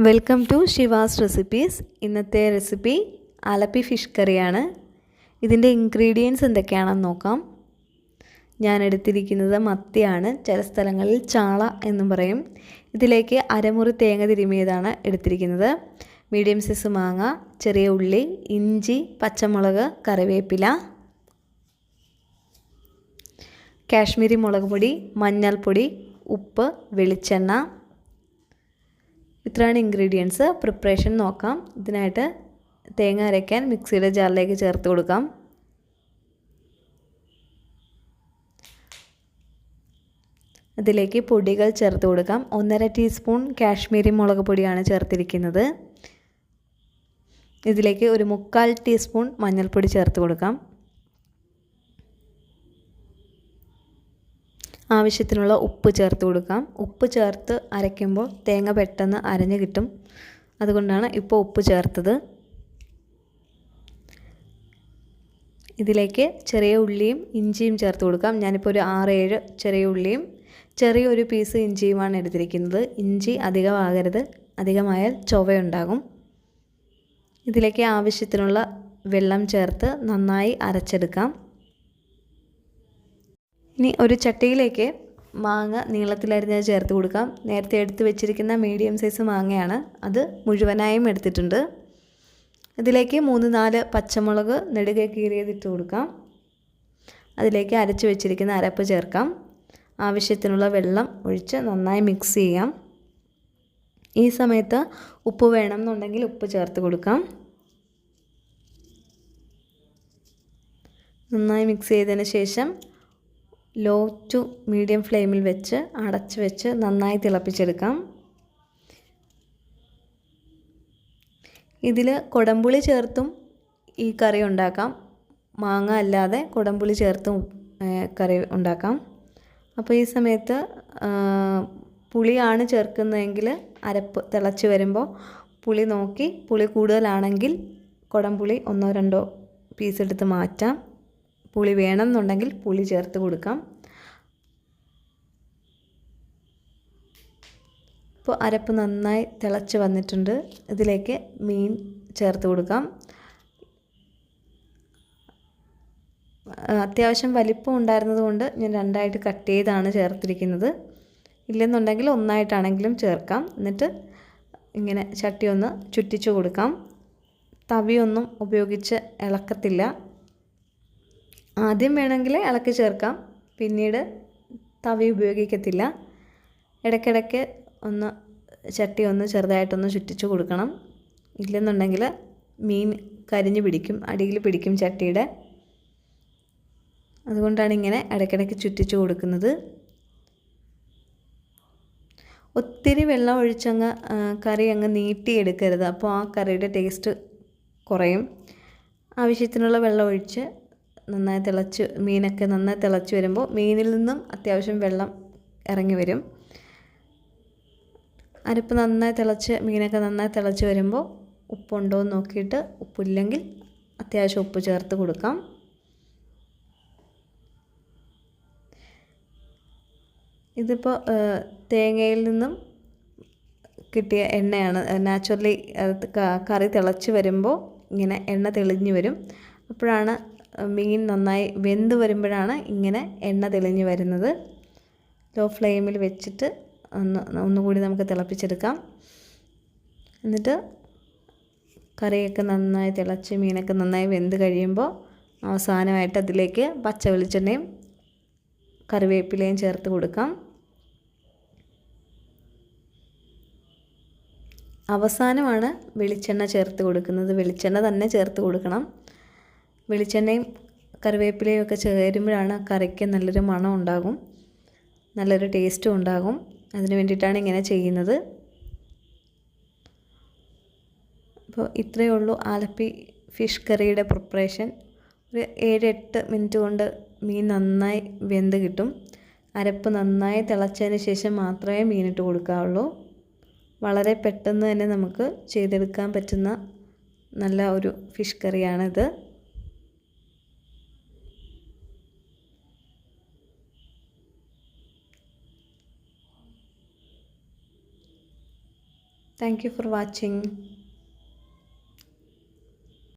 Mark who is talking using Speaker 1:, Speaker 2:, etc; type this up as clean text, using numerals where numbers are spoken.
Speaker 1: Welcome to Shiva's recipes. ഇന്നത്തെ recipe Alleppey fish കറിയാണ്. ഇതിൻ്റെ ഇൻഗ്രീഡിയൻസ് എന്തൊക്കെയാണെന്ന് നോക്കാം. ഞാൻ എടുത്തിരിക്കുന്നത് മത്തിയാണ്, ചില സ്ഥലങ്ങളിൽ ചാള എന്നും പറയും. ഇതിലേക്ക് അരമുറി തേങ്ങ തിരുമിയതാണ് എടുത്തിരിക്കുന്നത്. മീഡിയം സൈസ് മാങ്ങ, ചെറിയ ഉള്ളി, ഇഞ്ചി, പച്ചമുളക്, കറിവേപ്പില, കാശ്മീരി മുളക് പൊടി, മഞ്ഞൾപ്പൊടി, ഉപ്പ്, വെളിച്ചെണ്ണ. ഇത്രയാണ് ഇൻഗ്രീഡിയൻസ്. പ്രിപ്പറേഷൻ നോക്കാം. ഇതിനായിട്ട് തേങ്ങ അരയ്ക്കാൻ മിക്സിയുടെ ജാറിലേക്ക് ചേർത്ത് കൊടുക്കാം. അതിലേക്ക് പൊടികൾ ചേർത്ത് കൊടുക്കാം. 1.5 ടീസ്പൂൺ കാശ്മീരി മുളക് പൊടിയാണ് ചേർത്തിരിക്കുന്നത്. ഇതിലേക്ക് ഒരു 3/4 ടീസ്പൂൺ മഞ്ഞൾപ്പൊടി ചേർത്ത് കൊടുക്കാം. ആവശ്യത്തിനുള്ള ഉപ്പ് ചേർത്ത് കൊടുക്കാം. ഉപ്പ് ചേർത്ത് അരയ്ക്കുമ്പോൾ തേങ്ങ പെട്ടെന്ന് അരഞ്ഞ് കിട്ടും, അതുകൊണ്ടാണ് ഇപ്പോൾ ഉപ്പ് ചേർത്തത്. ഇതിലേക്ക് ചെറിയ ഉള്ളിയും ഇഞ്ചിയും ചേർത്ത് കൊടുക്കാം. ഞാനിപ്പോൾ ഒരു 6-7 ചെറിയ ഉള്ളിയും ചെറിയൊരു പീസ് ഇഞ്ചിയുമാണ് എടുത്തിരിക്കുന്നത്. ഇഞ്ചി അധികമാകരുത്, അധികമായാൽ ചൊവയുണ്ടാകും. ഇതിലേക്ക് ആവശ്യത്തിനുള്ള വെള്ളം ചേർത്ത് നന്നായി അരച്ചെടുക്കാം. ഇനി ഒരു ചട്ടിയിലേക്ക് മാങ്ങ നീളത്തിലരിഞ്ഞത് ചേർത്ത് കൊടുക്കാം. നേരത്തെ എടുത്ത് വെച്ചിരിക്കുന്ന മീഡിയം സൈസ് മാങ്ങയാണ്, അത് മുഴുവനായും എടുത്തിട്ടുണ്ട്. ഇതിലേക്ക് 3-4 പച്ചമുളക് നെടുകെ കീറിയതിട്ട് കൊടുക്കാം. അതിലേക്ക് അരച്ച് വെച്ചിരിക്കുന്ന അരപ്പ് ചേർക്കാം. ആവശ്യത്തിനുള്ള വെള്ളം ഒഴിച്ച് നന്നായി മിക്സ് ചെയ്യാം. ഈ സമയത്ത് ഉപ്പ് വേണമെന്നുണ്ടെങ്കിൽ ഉപ്പ് ചേർത്ത് കൊടുക്കാം. നന്നായി മിക്സ് ചെയ്തതിന് ശേഷം ലോ ടു മീഡിയം ഫ്ലെയിമിൽ വെച്ച് അടച്ച് വെച്ച് നന്നായി തിളപ്പിച്ചെടുക്കാം. ഇതിൽ കുടംപുളി ചേർത്തും ഈ കറി ഉണ്ടാക്കാം. മാങ്ങ അല്ലാതെ കുടംപുളി ചേർത്തും കറി ഉണ്ടാക്കാം. അപ്പോൾ ഈ സമയത്ത് പുളിയാണ് ചേർക്കുന്നതെങ്കിൽ അരപ്പ് തിളച്ച് വരുമ്പോൾ പുളി നോക്കി, പുളി കൂടുതലാണെങ്കിൽ കുടംപുളി 1-2 പീസ് എടുത്ത് മാറ്റാം. പുളി വേണമെന്നുണ്ടെങ്കിൽ പുളി ചേർത്ത് കൊടുക്കാം. ഇപ്പോൾ അരപ്പ് നന്നായി തിളച്ച് വന്നിട്ടുണ്ട്. ഇതിലേക്ക് മീൻ ചേർത്ത് കൊടുക്കാം. അത്യാവശ്യം വലിപ്പം ഉണ്ടായിരുന്നത് കൊണ്ട് ഞാൻ 2ആയിട്ട് കട്ട് ചെയ്താണ് ചേർത്തിരിക്കുന്നത്. ഇല്ലെന്നുണ്ടെങ്കിൽ ഒന്നായിട്ടാണെങ്കിലും ചേർക്കാം. എന്നിട്ട് ഇങ്ങനെ ചട്ടി ഒന്ന് ചുറ്റിച്ചു കൊടുക്കാം. തവിയൊന്നും ഉപയോഗിച്ച് ഇളക്കത്തില്ല. ആദ്യം വേണമെങ്കിൽ ഇളക്കി ചേർക്കാം, പിന്നീട് തവി ഉപയോഗിക്കത്തില്ല. ഇടയ്ക്കിടയ്ക്ക് ഒന്ന് ചട്ടി ഒന്ന് ചെറുതായിട്ടൊന്ന് ചുറ്റിച്ച് കൊടുക്കണം. ഇല്ലെന്നുണ്ടെങ്കിൽ മീൻ കരിഞ്ഞു പിടിക്കും, അടിയിൽ പിടിക്കും ചട്ടിയുടെ. അതുകൊണ്ടാണ് ഇങ്ങനെ ഇടയ്ക്കിടയ്ക്ക് ചുറ്റിച്ച് കൊടുക്കുന്നത്. ഒത്തിരി വെള്ളം ഒഴിച്ചങ്ങ് കറി അങ്ങ് നീട്ടിയെടുക്കരുത്, അപ്പോൾ ആ കറിയുടെ ടേസ്റ്റ് കുറയും. ആവശ്യത്തിനുള്ള വെള്ളം ഒഴിച്ച് നന്നായി തിളച്ച് മീനൊക്കെ നന്നായി തിളച്ച് വരുമ്പോൾ മീനിൽ നിന്നും അത്യാവശ്യം വെള്ളം ഇറങ്ങി വരും. അരപ്പ് നന്നായി തിളച്ച് മീനൊക്കെ നന്നായി തിളച്ച് വരുമ്പോൾ ഉപ്പുണ്ടോ എന്ന് നോക്കിയിട്ട് ഉപ്പില്ലെങ്കിൽ അത്യാവശ്യം ഉപ്പ് ചേർത്ത് കൊടുക്കാം. ഇതിപ്പോൾ തേങ്ങയിൽ നിന്നും കിട്ടിയ എണ്ണയാണ്. നാച്ചുറലി കറി തിളച്ച് വരുമ്പോൾ ഇങ്ങനെ എണ്ണ തെളിഞ്ഞ് വരും. അപ്പോഴാണ് മീൻ നന്നായി വെന്ത് വരുമ്പോഴാണ് ഇങ്ങനെ എണ്ണ തെളിഞ്ഞ് വരുന്നത്. ലോ ഫ്ലെയിമിൽ വെച്ചിട്ട് ഒന്നുകൂടി നമുക്ക് തിളപ്പിച്ചെടുക്കാം. എന്നിട്ട് കറിയൊക്കെ നന്നായി തിളച്ച് മീനൊക്കെ നന്നായി വെന്ത് കഴിയുമ്പോൾ അവസാനമായിട്ട് അതിലേക്ക് പച്ച വെളിച്ചെണ്ണയും കറിവേപ്പിലയും ചേർത്ത് കൊടുക്കാം. അവസാനമാണ് വെളിച്ചെണ്ണ ചേർത്ത് കൊടുക്കുന്നത്. വെളിച്ചെണ്ണ തന്നെ ചേർത്ത് കൊടുക്കണം. വെളിച്ചെണ്ണയും കറിവേപ്പിലയും ഒക്കെ ചേരുമ്പോഴാണ് കറിക്ക് നല്ലൊരു മണം ഉണ്ടാകും, നല്ലൊരു ടേസ്റ്റും ഉണ്ടാകും. അതിന് വേണ്ടിയിട്ടാണ് ഇങ്ങനെ ചെയ്യുന്നത്. അപ്പോൾ ഇത്രയേ ഉള്ളൂ ആലപ്പി ഫിഷ് കറിയുടെ പ്രിപ്പറേഷൻ. ഒരു 7-8 മിനിറ്റ് കൊണ്ട് മീൻ നന്നായി വെന്ത് കിട്ടും. അരപ്പ് നന്നായി തിളച്ചതിന് ശേഷം മാത്രമേ മീനിട്ട് കൊടുക്കാവുള്ളൂ. വളരെ പെട്ടെന്ന് തന്നെ നമുക്ക് ചെയ്തെടുക്കാൻ പറ്റുന്ന നല്ല ഒരു ഫിഷ് കറിയാണിത്. Thank you for watching.